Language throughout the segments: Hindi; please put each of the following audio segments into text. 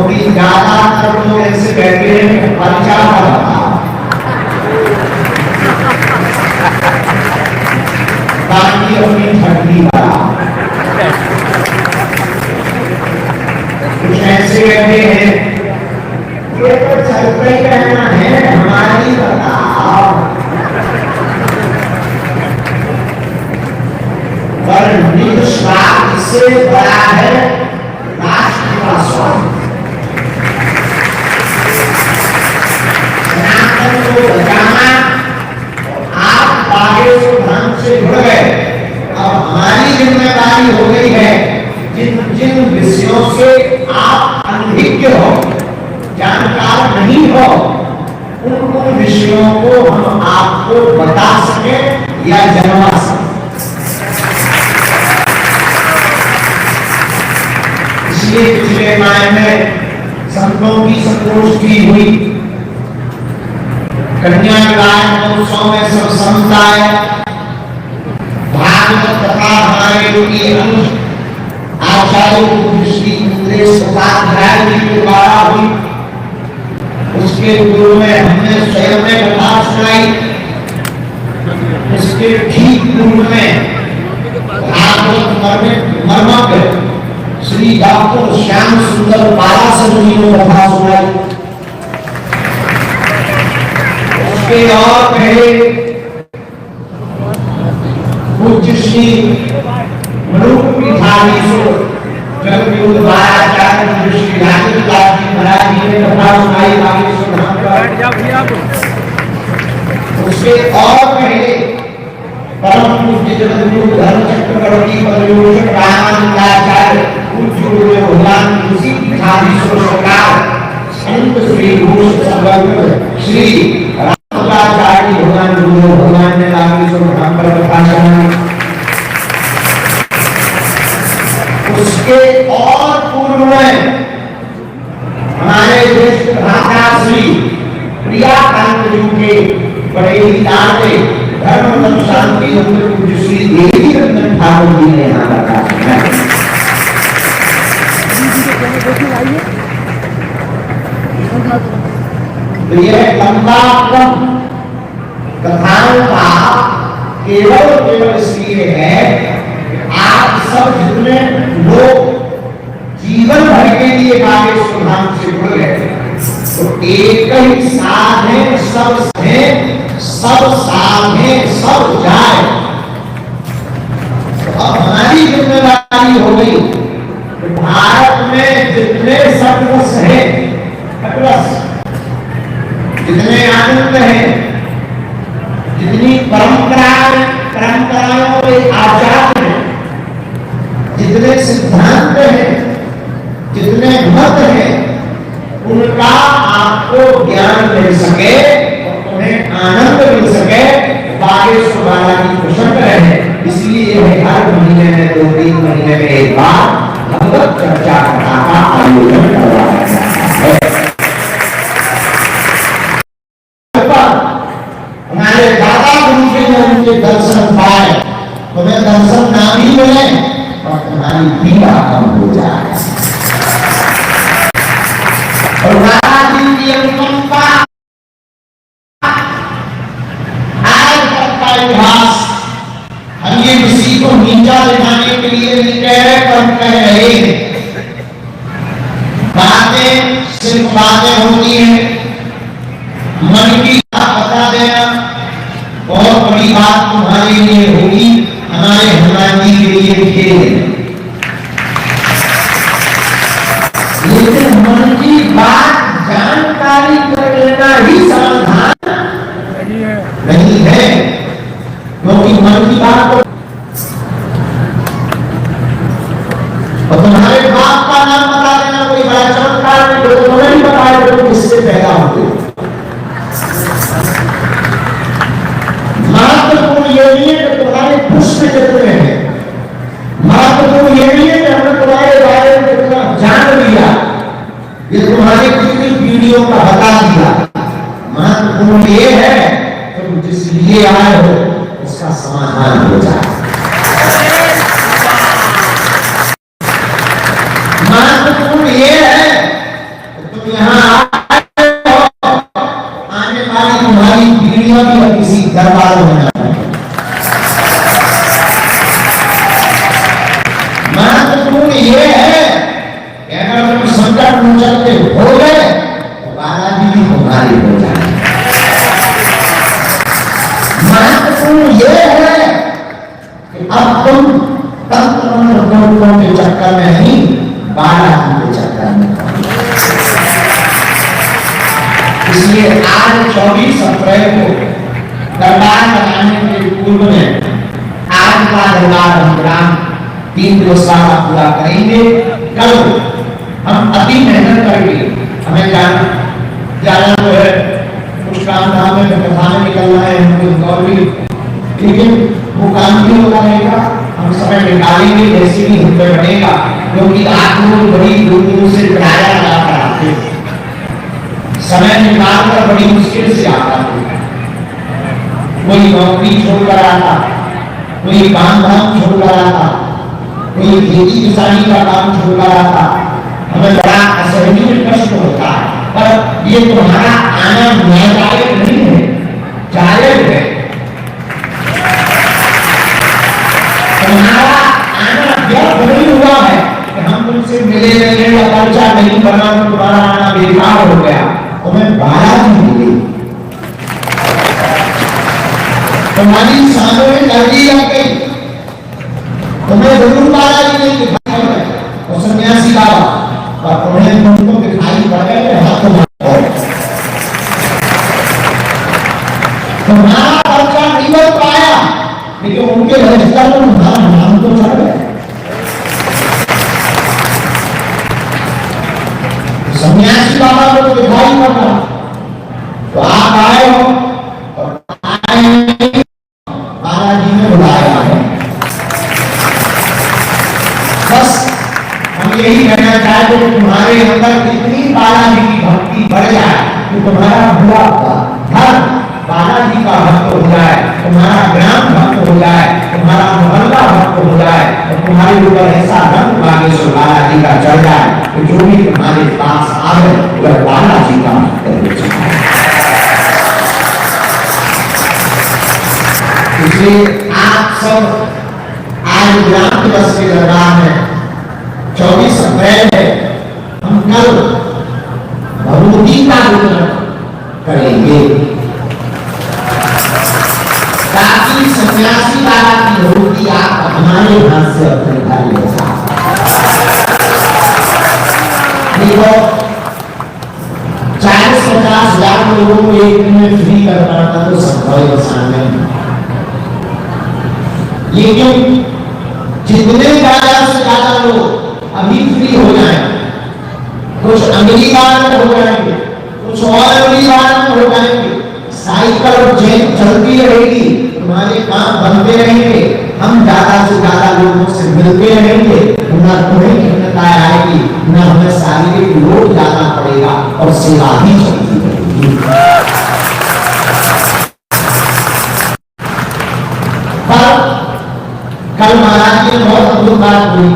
क्योंकि ज्यादातर लोग ऐसे बैठे हैं पर्चा भरता बाकी अपनी ठंडी वाला कुछ ऐसे बैठे हैं ये तो चल पे कहना है हमारी बताओ पर निस्वार्थ से बड़ा है राष्ट्र का स्वार्थ। सनातन को बचाना आप आगे से ढंग से जुड़ गए। अब हमारी जिम्मेदारी हो गई है जिन जिन विषयों से आप अनभिज्ञ हो जानकार नहीं हो उन विषयों को हम आपको बता सके या जनवा सके। इसलिए पिछले माह में संतों की संगोष्ठी हुई कन्या विवाह महोत्सव में सब समुदाय भागवत कथा हमारे योगी आचार्य श्री इंद्रेश उपाध्याय जी के द्वारा हुई। उसके पूर्व में हमने स्वयं में कथा सुनाई। उसके ठीक पूर्व में भागवत मर्मज्ञ श्री डॉक्टर श्याम सुंदर पाराशर जी ने कथा सुनाई। उसके और पहले पूज्य श्री मरूप पीठाधीश्वर जगद्गुरु महाराज श्री राजेंद्र दास जी महाराज जी ने कथा सुनाई बागेश्वर धाम पर। उसके और पहले परम पूज्य जगद्गुरु धर्म चक्रवर्ती परियोजक रामानंदाचार्य पूज्य गुरु भगवान तुलसी पीठाधीश्वर सरकार संत श्री भूष सर्वज्ञ श्री रामानंदाचार्य भगवान गुरु भगवान ने बागेश्वर धाम पर कथा सुनाई। उसके और पूर्व में हमारे देश भाषा श्री प्रियाकांत जी के बड़े ही लाडले धर्म शांति पूज्य श्री देवी रंजन ठाकुर जी ने यहाँ कथा सुनाई। तो यह लंबा कथाओं का केवल इसलिए है आप सब जितने लोग जीवन भर के लिए बागेश्वर धाम से जुड़ गए तो एक ही साथ है सब साथ है सब जाए। तो अब हमारी जिम्मेदारी हो गई कि भारत में जितने सदरस हैं जितने आनंद हैं जितनी परंपराओं के आचार हैं जितने सिद्धांत हैं जितने मत हैं उनका आपको ज्ञान मिल सके उन्हें आनंद मिल सके बागेश्वर वाला की प्रसन्न रहे। इसलिए हर महीने में 2-3 महीने में एक बार भगवत चर्चा कथा का आयोजन करवाया जाता है। हमारे दादा गुरु जी ने उनके दर्शन पाए तुम्हें दर्शन ना भी मिले और तुम्हारी पीड़ा कम हो जाए। और महाराज जी की अनुकंपा आज तक का इतिहास हम ये किसी को नीचा दिखाने के लिए नहीं कह रहे पर कह रहे हैं। बातें सिर्फ बातें होती हैं मन की बात बता देना बहुत बड़ी बात तुम्हारे लिए होगी हमारे हनुमान जी के लिए खेल। लेकिन मन की बात जानकारी कर लेना ही समाधान नहीं है क्योंकि मन की बात और तुम्हारे बाप का नाम बता देना कोई बड़ा चमत्कार नहीं तो तुम्हें नहीं बताया तो किससे पैदा होते। महत्वपूर्ण ये नहीं है कि तुम्हारे पुष्प कितने हैं महत्वपूर्ण ये नहीं है कि हमने तुम्हारे बारे में कितना जान लिया ये तुम्हारी कितनी पीढ़ियों का बता दिया। महत्वपूर्ण ये है तुम जिस लिए आए हो उसका समाधान हो जाए। महत्वपूर्ण ये है यहाँ आने वाली तुम्हारी पीढ़ियों भी किसी दरबार में महत्वपूर्ण ये है कि अगर तुम संकट में चलते हो गए तो बालाजी भी तुम्हारी हो जाए। महत्वपूर्ण ये है कि अब तुम तंत्र के चक्कर में नहीं, बालाजी के चक्कर में। इसलिए आज 24 अप्रैल को दरबार लगाने के पूर्व में आज का दरबार हम 3 दिवस का पूरा करेंगे। कल हम अति मेहनत करके हमें जाना तो है, कुछ काम धाम में कथा में निकलना है हमको और भी, लेकिन वो काम भी होता रहेगा। हम समय निकालेंगे जैसे भी हम पे बनेगा, क्योंकि आप लोग बड़ी दूर से किराया लगा कर आते हैं, समय निकाल कर बड़ी मुश्किल से आता है। कोई नौकरी छोड़कर आता, कोई काम धाम छोड़कर आता, कोई खेती किसानी का काम छोड़कर आता। हमें बड़ा असहनीय कष्ट होता है, पर ये तुम्हारा आना न्यायदायक नहीं है, जायज है। तुम्हारा आना व्यर्थ नहीं हुआ है कि हम तुमसे मिले नहीं या पर्चा नहीं बना तो तुम्हारा आना बेकार हो गया। तुम्हें बालाजी मिली, तुम्हारी सांसों में गर्दी लग गई, तुम्हें जरूर बालाजी नहीं दिखाई पड़े और सन्यासी बाबा, और तुम्हें तुमको दिखाई पड़े तुम्हारा पर्चा नहीं बन पाया, लेकिन उनके रजिस्टर में तुम्हारा नाम तो चढ़ गया। सन्यासी बाबा को तो दिखाई पड़ रहा, तो आप आए हो और बालाजी ने बुलाया है। बस हम यही कहना चाहते हैं, तुम्हारे अंदर इतनी बालाजी की भक्ति बढ़ जाए कि तुम्हारा पूरा घर बालाजी का भक्त हो जाए, तुम्हारा ग्राम भक्त हो जाए, तुम्हारा मोहल्ला भक्त हो जाए, और तुम्हारे ऊपर ऐसा रंग बागेश्वर बालाजी का चढ़ जाए कि जो भी तुम्हारे पास आवे वह बालाजी का भक्त हो जाए। इसलिए आप सब आज ग्राम दिवस के दरबार में 24 अप्रैल है, हम कल भगवती का वितरण करेंगे ताकि सन्यासी बाबा की भगवती आप हमारे हाथ से अपने घर ले जाए। देखो 40-50 लाख लोगों को एक दिन में फ्री कर पाना तो संभव है, लेकिन जितने ज्यादा से ज्यादा लोग अभी फ्री हो जाए, कुछ अमेरिका में हो जाएंगे, कुछ और अमेरिका में हो जाएंगे, साइकिल और ट्रेन चलती रहेगी, तुम्हारे काम बनते रहेंगे, हम ज्यादा से ज्यादा लोगों से मिलते रहेंगे, ना तुम्हें खिन्नता आएगी, ना हमें शारीरिक लोड जाना पड़ेगा और सेवा भी चलती रहेगी। कल महाराज जी ने बहुत अद्भुत बात हुई,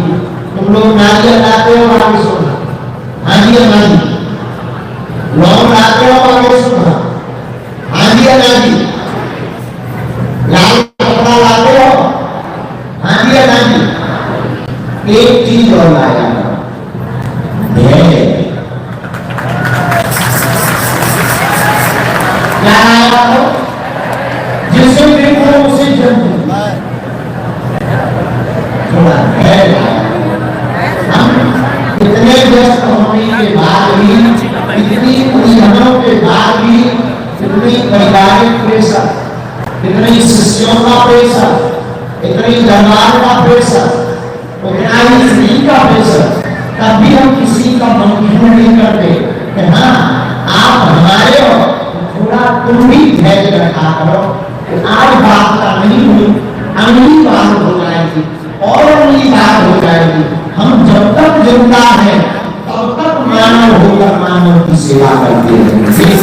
तुम लोग नारियल लाते हो आगे सुना, हाँ जी हाँ जी, लौंग लाते हो आगे सुना, हाँ जी हाँ जी, लाल कपड़ा लाते हो, हाँ जी हाँ जी, एक चीज और लाया क्या लाया हो, जिसे देखो उसे जन्म इतने व्यस्त होने के बाद भी, इतनी उलझनों के बाद भी, इतनी पारिवारिक प्रेशर, इतनी शिष्यों का प्रेशर, इतनी दरबार का प्रेशर, इतना ही स्त्री का प्रेशर, तब भी हम किसी का मन नहीं करते कि हाँ आप हमारे हो, थोड़ा तुम भी धैर्य रखा करो, आज बात का नहीं हुई, अगली बात हो जाएगी और अगली बात हो जाएगी। हम जब तक जिंदा है तब तक मानव होकर मानव की सेवा करते रहेंगे,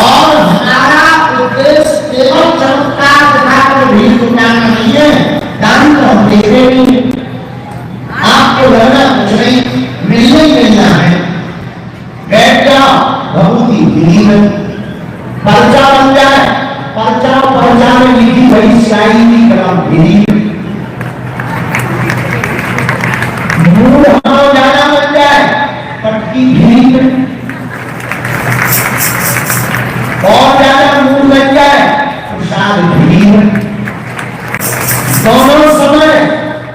और हमारा उद्देश्य केवल चमत्कार दिखाकर भीड़ जुटाना नहीं है, दान तो हम देते नहीं। आपको लगना मूड हाँ जाना बन जाए, पटकी भीड़ और ज्यादा मूड बन जाए, प्रसाद भीड़, दोनों समय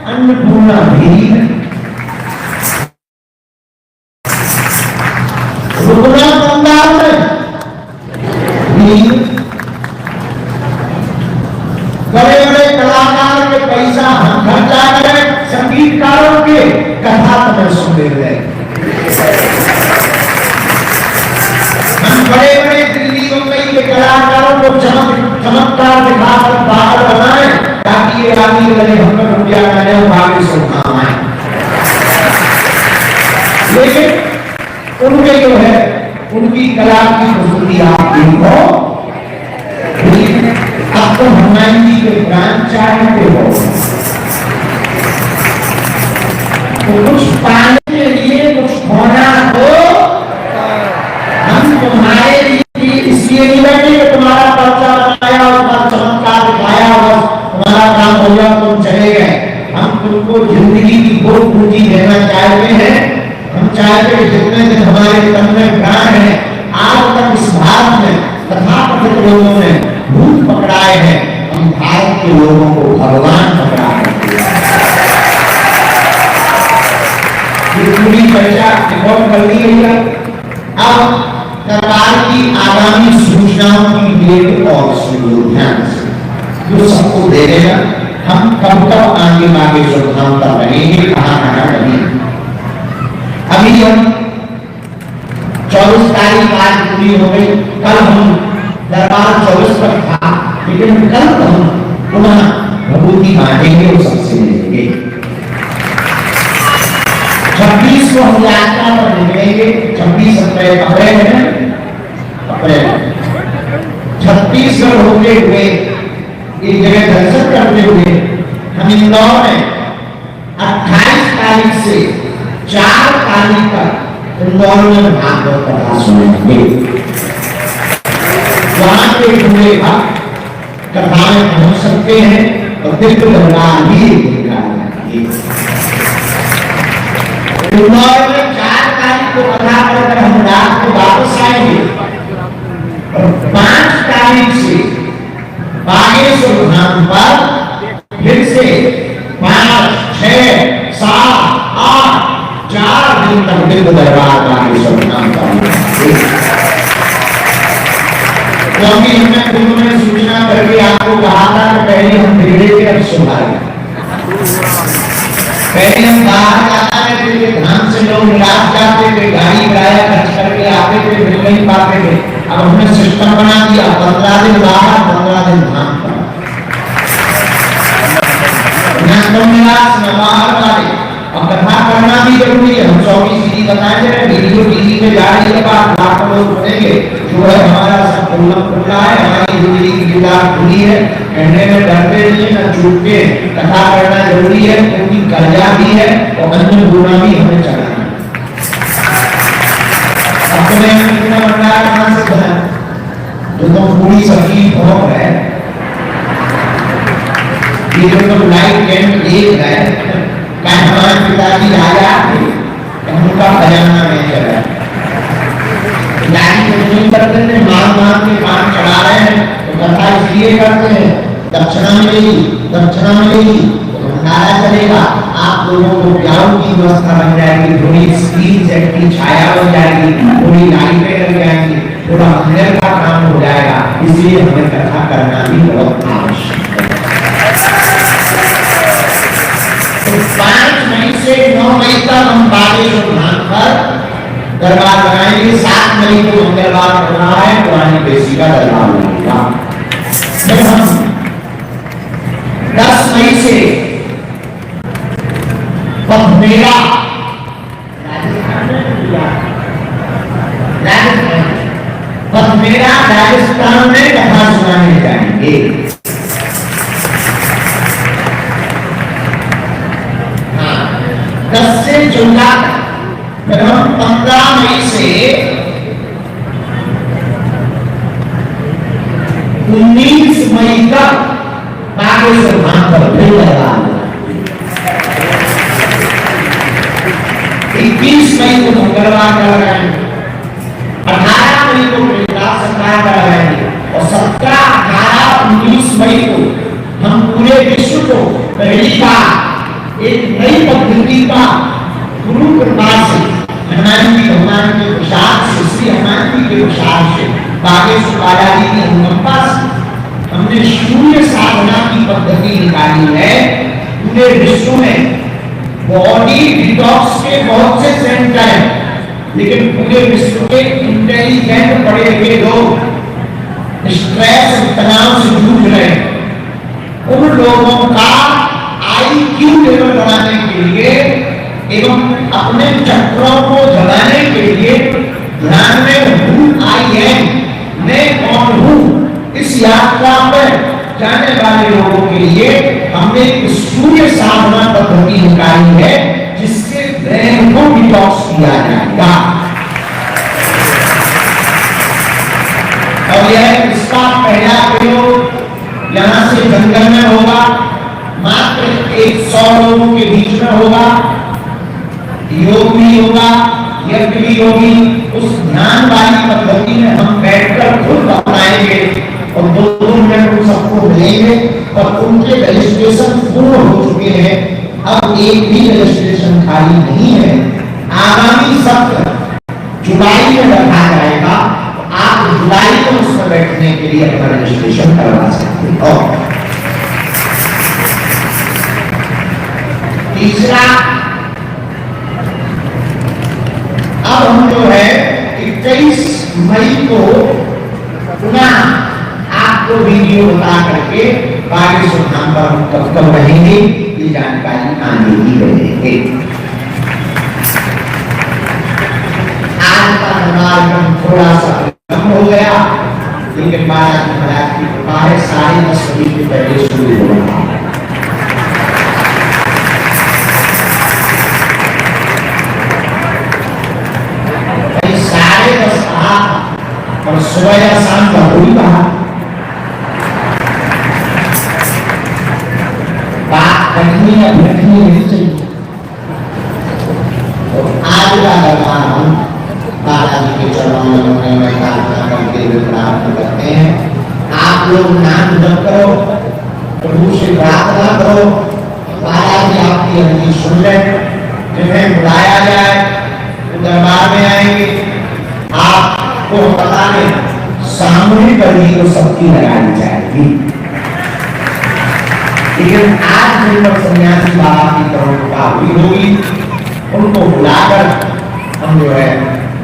अन्नपूर्णा भीड़, रुकना पंडाल में भीड़, बड़े बड़े कलाकार के पैसा हम खर्चा करें, संगीतकारों के कथा में सुनते रहे, हम बड़े बड़े दिल्ली मुंबई के कलाकारों को चमत्कार दिखाकर पागल बनाए ताकि ये आदमी लगे हम पर रुपया करें और आगे सुनाम आए। लेकिन उनके जो है उनकी कला की प्रस्तुति आप देखो, अब तो हनुमान जी के ब्रांच चाहते हो तो कुछ पाने के लिए कुछ होना हो, हम तुम्हारे लिए इसलिए नहीं बैठे कि तुम्हारा पर्चा बनाया और चमत्कार दिखाया और तुम्हारा काम हो गया तुम चले गए। हम तुमको जिंदगी की बहुत पूंजी देना चाहते हैं। हम चाहते हैं जितने दिन हमारे तन में प्राण है, आज तक इस भारत में तथाकथित लोगों ने भूत पकड़ाए हैं, हम भारत के लोगों को भगवान पकड़ाए। ये पूरी चर्चा रिकॉर्ड कर दी गई है। अब सरकार की आगामी सूचनाओं की डेट और सुनियो ध्यान से, जो सबको दे देगा। हम कब तक आगे शुभकामना बनेंगे, कहाँ नहीं। अभी हम 24 तारीख आज पूरी हो गई, कल हम दरबार 24 पर था, लेकिन कल हम पुनः भभूति बांटेंगे और सबसे मिलेंगे। 26 को हम यात्रा पर निकलेंगे, 26 अप्रैल है, अप्रैल छत्तीसगढ़ होते हुए एक जगह दर्शन करते हुए हम इंदौर में 28 तारीख से 4 तारीख तक इंदौर में भागवत कथा सुनेंगे। वहां के पूरे कथा में पहुंच सकते हैं और दिव्य दरबार भी इंदौर में 4 तारीख को कथा कर हम रात को वापस आएंगे और 5 तारीख से बागेश्वर धाम पर फिर से 5, 6, 7, 8, 4 दिन तक दिव्य दरबार बागेश्वर धाम का क्योंकि हमने सूचना करके आपको कहा था कि पहले हम धीरे के अब सुधारें, पहले हम बाहर जाना थे, धाम से लोग निराश जाते थे, गाड़ी किराया खर्च करके आते थे, मिल नहीं पाते थे। अब हमने सिस्टम बना दिया, 15 दिन बाहर, 15 दिन धाम पर, और कथा करना भी जरूरी है। हम 24 सीधी बताए जा रहे, वीडियो टीवी पे जा रही है, बात लाखों लोग सुनेंगे। जो है हमारा सब खुला है, हमारी जिंदगी की किताब खुली है, कहने में डरते नहीं है, न चूकते। कथा करना जरूरी है क्योंकि कर्जा भी है और अन्य गुना भी हमें चलाना है। अपने कितना भंडार कहां से बना, जो तुम पूरी सब्जी भोग है, ये जो तुम लाइट कैंप देख रहे हैं, हमारे पिताजी राजा थे, उनका खजाना नहीं चला, नहीं करते थे, मार के काम चढ़ा रहे हैं तो कथा इसलिए करते हैं, दक्षिणा मिलेगी तो भंडारा चलेगा, आप लोगों को प्याऊ की व्यवस्था बन जाएगी, थोड़ी स्क्रीन सेट की छाया हो जाएगी, थोड़ी लाइटें लग जाएंगी, थोड़ा मंदिर का काम हो जाएगा। इसलिए हमें कथा करना भी बहुत आवश्यक है। 5 मई से 9 मई तक हम बागेश्वर धाम पर दरबार लगाएंगे। 7 मई को मंगलवार हो रहा है, पुरानी बेसी का दरबार लगेगा। फिर हम 10 मई से पथमेरा राजस्थान में कथा सुनाने जाएंगे। 10 से 14 फिर हम 15 मई से 19 मई तक बागेश्वर धाम पर फिर लगा 21 मई को मंगलवार का लगाएंगे, 18 मई को प्रकाश सप्ताह का लगाएंगे और 17, 18, 19 मई को हम पूरे विश्व को पहली बार एक नई पद्धति का गुरु कृपा से हनुमान जी भगवान के प्रसाद से, श्री हनुमान जी के प्रसाद से, बागेश्वर बालाजी की अनुकंपा से हमने सूर्य साधना की पद्धति निकाली है। पूरे विश्व में बॉडी डिटॉक्स के बहुत से सेंटर हैं, लेकिन पूरे विश्व के इंटेलिजेंट पढ़े लिखे लोग स्ट्रेस तनाव से जूझ रहे हैं। उन लोगों का IQ लेवल बढ़ाने के लिए एवं अपने चक्रों को जगाने के लिए ध्यान में हूँ आई एम, मैं कौन हूँ, इस यात्रा पर जाने वाले लोगों के लिए हमने एक सूर्य साधना पद्धति निकाली है जिससे ब्रेन को डिटॉक्स किया जाएगा। और यह इसका पहला प्रयोग यहाँ से जंगल में होगा, मात्र 100 लोगों के बीच में होगा, योग भी होगा, यज्ञ भी होगी। उस ध्यान वाली पद्धति में हम बैठकर खुद अपनाएंगे और 2 मिनट उन सबको मिलेंगे और उनके रजिस्ट्रेशन पूर्ण हो चुके हैं। अब एक भी रजिस्ट्रेशन खाली नहीं है। आगामी सत्र जुलाई में रखा जाएगा, आप जुलाई में उसमें बैठने के लिए अपना रजिस्ट्रेशन करवा सकते हैं। और तीसरा, अब हम जो है 21 मई को पुनः आपको वीडियो बता करके बागेश्वर धाम पर हम कब रहेंगे ये जानकारी आने ही रहेंगे। आज का हमारा थोड़ा सा कम हो गया, लेकिन महाराज महाराज की कृपा है 10:30 बजे के पहले शुरू हो रहा है। और सुबह या शाम का कोई कहा बात करनी या बैठनी नहीं चाहिए। तो आज का दरबार हम बालाजी के चरणों में प्रार्थना करके हुए प्रार्थना करते हैं। आप लोग नाम जप करो, प्रभु से प्रार्थना करो, बालाजी आपकी अर्जी सुन ले। जिन्हें बुलाया जाए वो दरबार में आएंगे। आपको पता नहीं सामने कभी तो सबकी लगाई जाएगी, लेकिन आज जिन पर सन्यासी बाबा की करुणा हुई होगी उनको बुलाकर हम जो है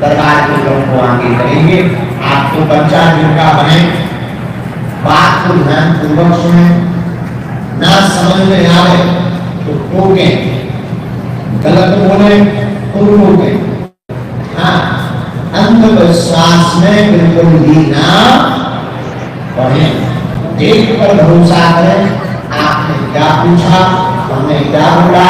दरबार के लोगों को आगे करेंगे। आपको बच्चा जिनका बने बात को ध्यान पूर्वक सुने, ना समझ में आए तो टोके, गलत बोले तो टोके। हाँ, अंधविश्वास में बिल्कुल भी ना पड़े, देख पर भरोसा करें। आपने क्या पूछा, हमने क्या बोला,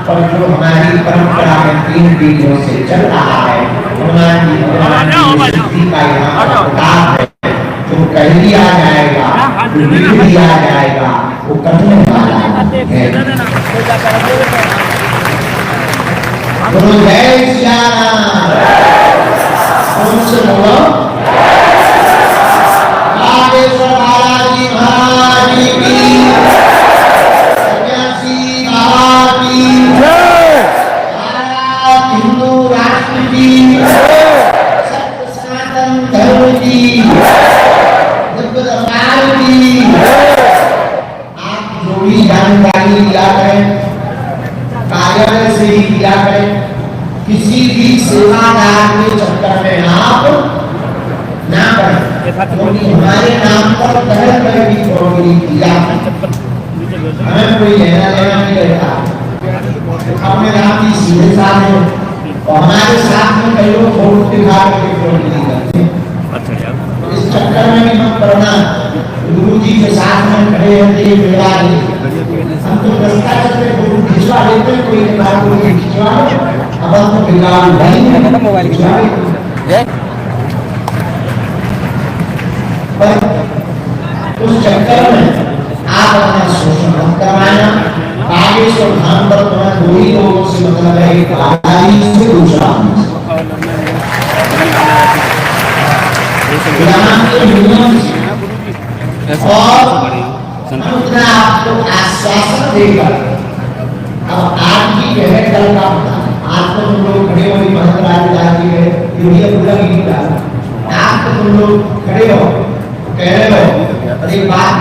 पर जो हमारी परंपरा में 3 पीढ़ियों से चल रहा है, हनुमान जी का यहाँ प्रताप है। जो कह दिया जाएगा, जो लिख दिया जाएगा, वो करने वाला है। बोलो जय श्री राम। उनसे बोलो बागेश्वर बालाजी महाराज की, सन्यासी बाबा की जय, हिंदू राष्ट्र की, सत्य सनातन धर्म की, दिव्य दरबार की। आप जो भी जानकारी दिया करें कार्यालय से ही दिया करें, किसी भी सेवादार के चक्कर में आप ना पड़े, क्योंकि हमारे नाम पर तरह तरह की प्रॉपर्टी किया, हमें कोई लेना देना नहीं रहता। अपने नाम की सीधे साथ है और हमारे साथ में कई लोग फोटो दिखा करके प्रॉपर्टी करते हैं। इस चक्कर में भी हम करना, गुरु जी के साथ में खड़े रहते हैं, मिला हम तो रास्ता चलते फोटो खिंचवा लेते हैं, कोई बात कोई खिंचवा लो, अब हम तो बिगाड़ नहीं है मोबाइल खिंचवा ले। पर उस चक्कर में आप अपना शोषण मत करवाना। बागेश्वर धाम पर तुम्हें दो ही लोगों से मतलब है, एक बालाजी से दूसरा और उतना आपको आश्वासन देकर अब आज की जो है कल का आज तो तुम लोग खड़े हो महंत राजदास जी है ये पूरा गीत डाला आज तो तुम लोग खड़े हो कह रहे हो और एक बात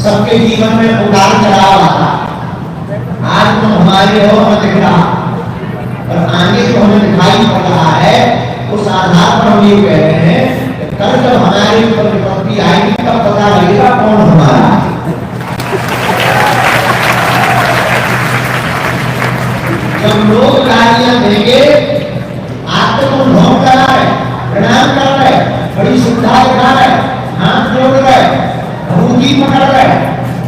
सबके जीवन में उतार चढ़ाव आता आज तो हमारे हो हमें दिख रहा और आगे तो हमें दिखाई पड़ रहा है। उस आधार पर हम ये कह रहे हैं कि कल जब हमारे ऊपर विपत्ति आएगी तब पता लगेगा कौन हमारा है। जब लोग गालियां देंगे आप तो तुम ढोंग कर रहे प्रणाम कर रहे बड़ी सुविधा दिखा रहे हाथ जोड़ रहे भूखी पकड़ रहे,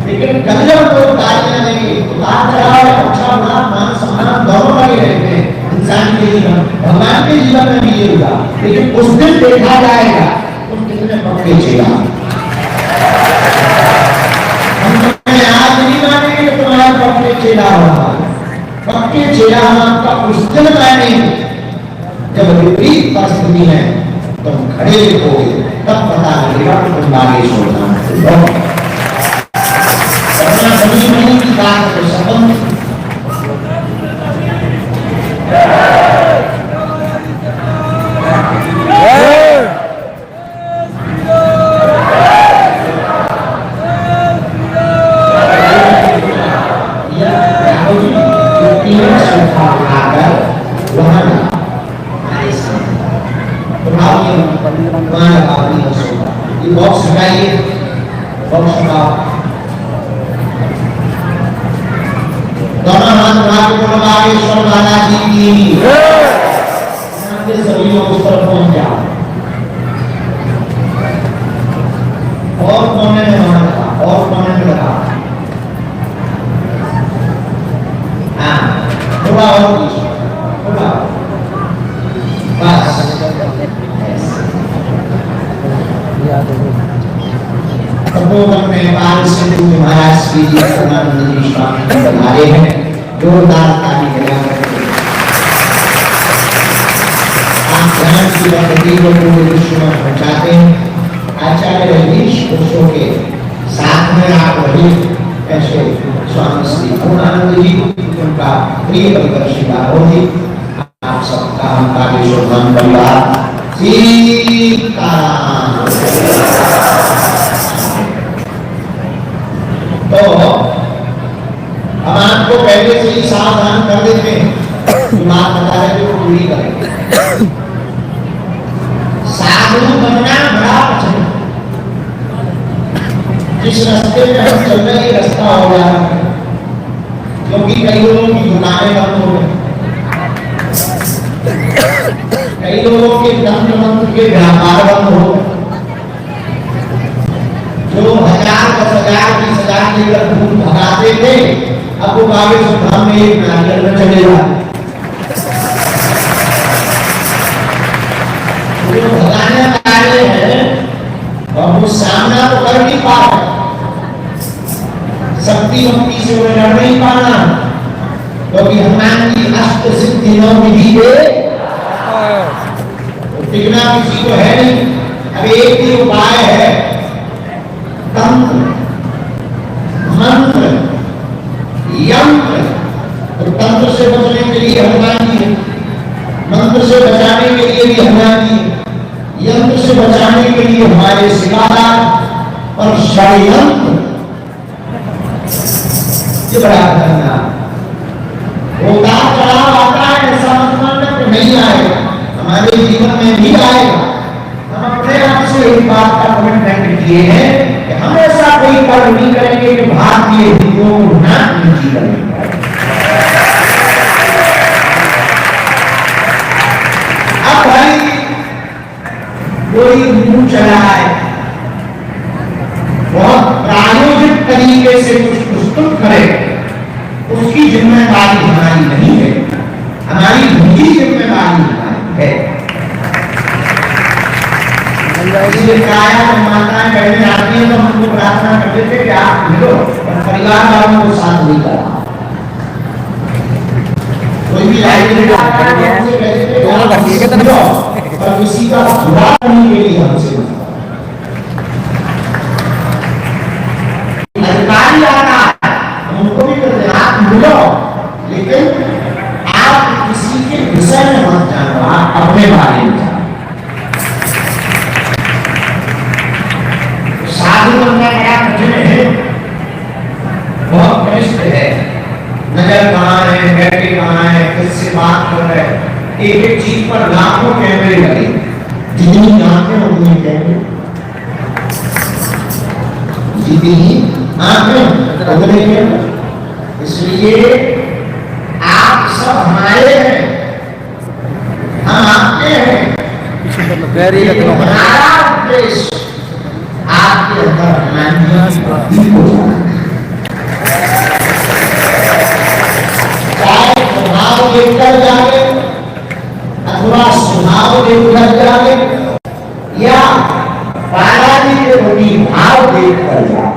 लेकिन कल जब लोग गालियां देंगे उतार चढ़ाव अच्छा बुरा मान सम्मान दोनों लगे रहते हैं इंसान के जीवन भगवान के जीवन में भी ये होगा, लेकिन उस दिन देखा जाएगा तुम कितने पक्के चेला। हम तुम्हें आज नहीं मानेंगे कि तुम्हारा पक्के चेला होगा, पक्के चेला आपका उस दिन मानेंगे जब विपरीत परिस्थिति है तुम खड़े होगे तब पता लगेगा तुम बागेश्वर धाम से हो। सभी महीने की बात है संबंध बॉक्स हटाइए बॉक्स हटाओ दोनों हाथ उठा के बोलो बागेश्वर बालाजी की सभी लोग उस तरफ पहुंच जाओ और कोने में वहां लगा और कोने में लगा थोड़ा और पीछे थोड़ा बस तपोवन में नेपाल से महाराज की जी सनातन स्वामी हमारे हैं जोरदार ताली बजाकर आप ध्यान की प्रगति को पूरे विश्व में पहुंचाते हैं। आचार्य रजनीश पुरुषों के साथ में आप वही ऐसे स्वामी श्री पूर्णानंद जी उनका प्रिय परिदर्शी बाबू आप सबका हम बागेश्वर धाम परिवार सीताराम। तो हम आपको पहले से ही सावधान कर देते हैं जो बात बता रहे थे वो पूरी करेंगे। साधु बनना बड़ा कठिन, जिस रास्ते में हम चल रहे हैं रास्ता हो रहा है क्योंकि कई लोगों की दुकानें बंद हो गई, कई लोगों के तंत्र मंत्र के व्यापार बंद हो गए, जो 1000-10,000 20,000 लेकर भूत भगाते थे अब वो बागेश्वर धाम में एक नारियल में चले जाते जो भगाने वाले हैं और वो सामना तो कर नहीं पा रहे, शक्ति भक्ति से उन्हें लड़ नहीं पाना क्योंकि हनुमान की अष्ट सिद्धि 9 विधि है टिकना किसी को है नहीं। अब एक ही उपाय है तंत्र मंत्र यंत्र। तो तंत्र से बचने के लिए हनुमान जी है, मंत्र से बचाने के लिए भी हनुमान जी है, यंत्र से बचाने के लिए हमारे सिखादार और षड्यंत्र ये बड़ा खतरनाक होता चढ़ाव आता है। ऐसा मतलब नहीं आएगा हमारे जीवन में भी आएगा। हम अपने आप से एक बात का कमिटमेंट किए हैं कि हम ऐसा कोई कर्म नहीं करेंगे कि भारतीय हिंदुओं को नाक नीची करेंगे। अब भाई कोई मुंह चलाए बहुत प्रायोजित तरीके से कुछ प्रस्तुत करे उसकी जिम्मेदारी हमारी नहीं है, हमारी निजी जिम्मेदारी है। इसलिए काया जब माताएं बहनें आती हैं तो हमको प्रार्थना करते थे कि आप मिलो, और परिवार वालों को साथ नहीं करा। कोई भी लाइब्रेरी और किसी का बुरा नहीं के लिए हमसे अधिकारी आ रहा है, हम उनको भी कहते हैं आप मिलो, लेकिन आप किसी के विषय में मत जानो, आप अपने बारे में जानो। साधु बनना बड़ा कठिन है, बहुत कष्ट है। नजर कहाँ है, बैठे कहाँ है, किससे बात कर रहे हैं, एक एक चीज पर लाखों कैमरे लगे, जितनी आंखें उतनी कैमरे, जितनी आंखें उतने कैमरे। इसलिए आप सब हमारे हैं, हम आपके हैं। हमारा उद्देश्य आपके अंदर चाहे स्वभाव देखकर जाए अथवा स्वभाव देखकर जाए या बालाजी के प्रति भाव देखकर जाए,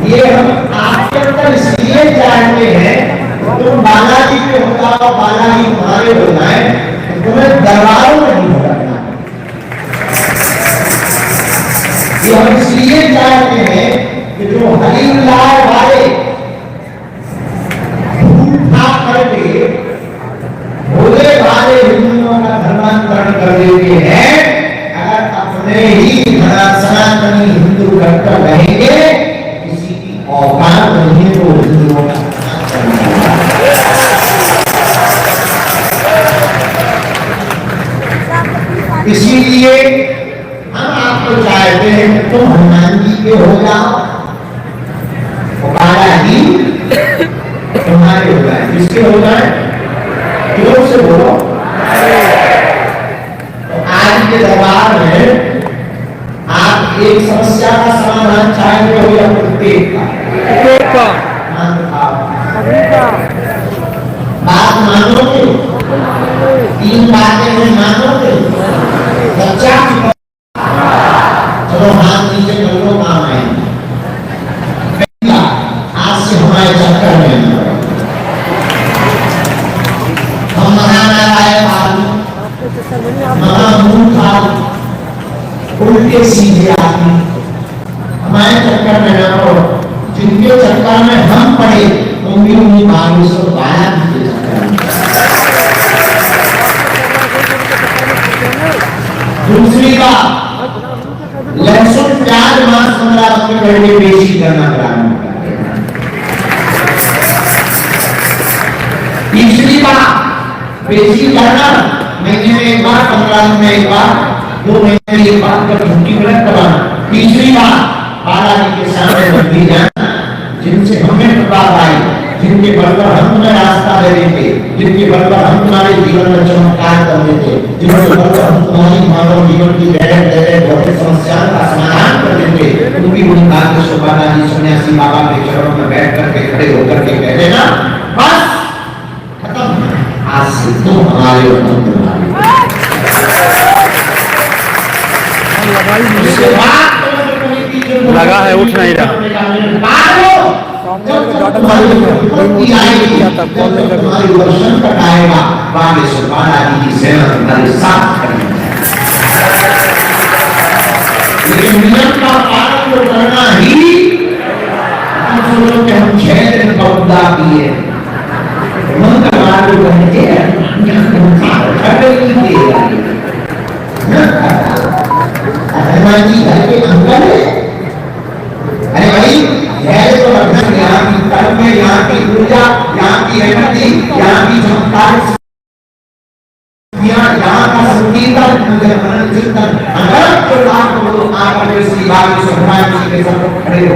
ये हम आपके अंदर इसलिए जानते हैं तुम बालाजी पे हो जाओ, बालाजी तुम्हारे हो जाए, तुम्हें दरबारों में नहीं भटकना। ये हम इसलिए जानते हैं कि जो हरिलाल वाले भूल भाग करके भोले वाले हिंदुओं का धर्मांतरण कर देते हैं, अगर अपने ही सनातनी हिंदू बनकर रहेंगे, किसी की औकात नहीं है वो हिंदुओं का। इसीलिए हम आपको चाहते हैं कि तुम हनुमान जी के हो जाओ, बालाजी तुम्हारे हो जाए। किसके हो जाए? जोर से बोलो। तो आज के दरबार में आप एक समस्या का समाधान चाहेंगे हो या प्रत्येक का? बात मानोगे? 3 बातें में मानोगे? बच्चा चलो हाथ नीचे कर लो, काम आएंगे। आज से हमारे चक्कर में हम महानारायण आदमी, महामूर्ख आदमी, उल्टे सीधे आदमी हमारे चक्कर में न पड़ो। जिनके चक्कर में हम पड़े उन्हीं बागेश्वर बालाजी के चक्कर में। दूसरी बात, लहसुन प्याज मांस 15 रुपए करके पेशी करना प्रारंभ कर। तीसरी बात, पेशी करना महीने में एक बार, 15 दिन में एक बार, 2 महीने में एक बार का छुट्टी मिलत कराना। तीसरी बात, बालाजी के सामने बंदी जाना, जिनसे हमें प्रताप आई, जिनके बल पर हम तुम्हें रास्ता दे देंगे, जिनके बल पर हम तुम्हारे जीवन में चमत्कार कर देते, जिनके बल पर हम तुम्हारी मानव जीवन की भौतिक समस्याओं का समाधान कर देंगे, तुम भी उन बागेश्वर बालाजी सन्यासी बाबा के चरणों में बैठ करके खड़े होकर के कह देना, बस खत्म, आज से तुम हमारे और हम तुम्हारे। लगा है, उठ नहीं रहा। दर्शन कराएगा बागेश्वर बालाजी की सेना तुम्हारे साथ करेगी। लेकिन नियम का पालन तो करना ही, हम सोचो कि हम 6 दिन बौद्धा किए, मंगलवार को कहते हैं हनुमान जी घर के अंकल है। अरे भाई धैर्य तो रखना, यहाँ की कर्म में, यहाँ की ऊर्जा, यहाँ की एनर्जी, यहाँ की चमत्कार, यहाँ का संकीर्तन, चिंतन, अगर तो लाख लोग आकर के श्री बागेश्वर हनुमान जी के साथ खड़े हो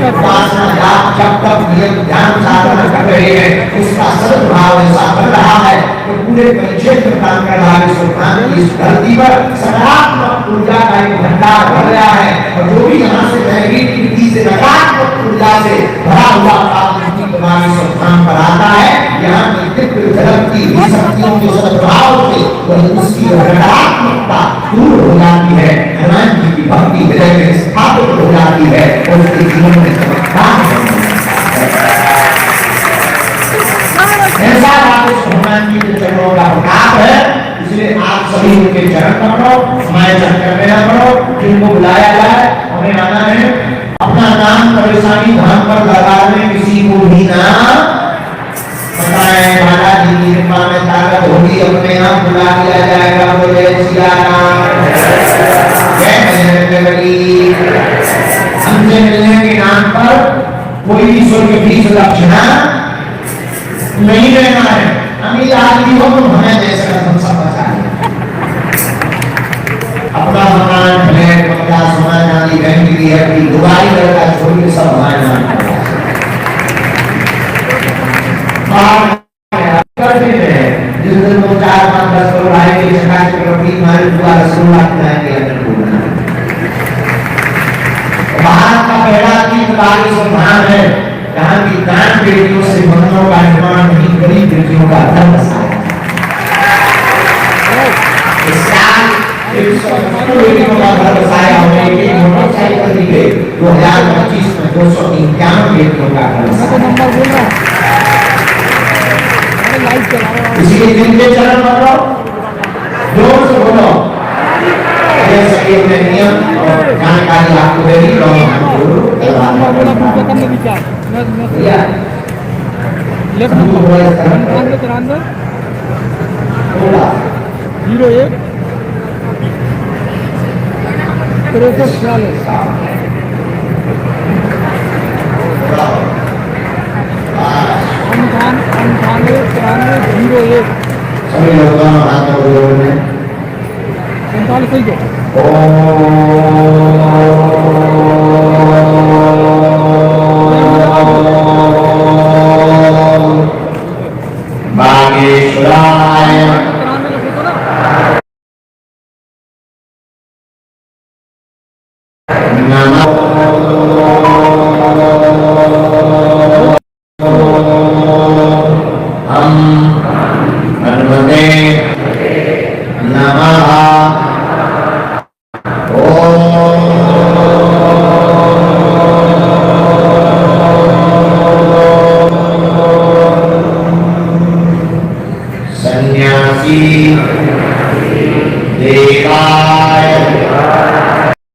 उपासना जाप जब तक नियम ध्यान साधना कर रहे हैं, उसका सद्भाव ऐसा बन रहा है कि पूरे परिक्षेत्र प्रांगण बागेश्वर की इस धरती पर सकारात्मक ऊर्जा का एक भंडार भर रहा है, और जो भी यहाँ से नेगेटिविटी से नकारात्मक ऊर्जा से भरा हुआ बागेश्वर पर आता है, यहाँ की दिव्य झलक वही उसकी नकारात्मकता दूर हो जाती है, हनुमान जी की भक्ति हृदय में स्थापित हो जाती है और उसके जीवन में चमत्कार ऐसा राकेश हनुमान जी के चरणों का प्रताप है। इसलिए आप सभी उनके चरण पकड़ो, हमारे चक्कर में न पड़ो, जिनको बुलाया जाए हमें आना है। अपना नाम परेशानी धाम पर लगाने किसी को भी ना बताएं। माता जी की कृपा में ताकत होगी, अपने आप बुला लिया जाएगा। बोले सिया राम, जय बजरंगबली। हमसे मिलने के नाम पर कोई भी स्वर्ग की दक्षिणा नहीं लेना है। अमीर आदमी हो तो हमें दे सकता, हम सब बचा अपना मकान फ्लैट बंगला सोना चांदी बैंक की है, दुबाई लड़का छोड़ के सब हमारे नाम करते हैं। जिस दिन वो 4 5 10 करोड़ आएंगे, सरकार की प्रॉपर्टी हमारे द्वारा शुरुआत कराएंगे अंदर बोलना। भारत का पहला 3 धाम है जहाँ की दान बेटियों से मंदिरों का निर्माण नहीं, गरीब बेटियों का धर्म बसाया। इस साल 170 बेटियों का धर्म बसाया और एक मोटरसाइकिल दी गई। 2025 में 251 बेटियों का धर्म बसाया। इसलिए जिनके चरण पकड़ो, जोर से बोलो, सभी अपने नियम और जानकारी आपको देगी। लेफ्ट नंबर 93 01 63 46 सभी लोगों हाथ में 45 सही है। बागेश्वराय नमः। हम हनुमते नमः। सन्यासी देवा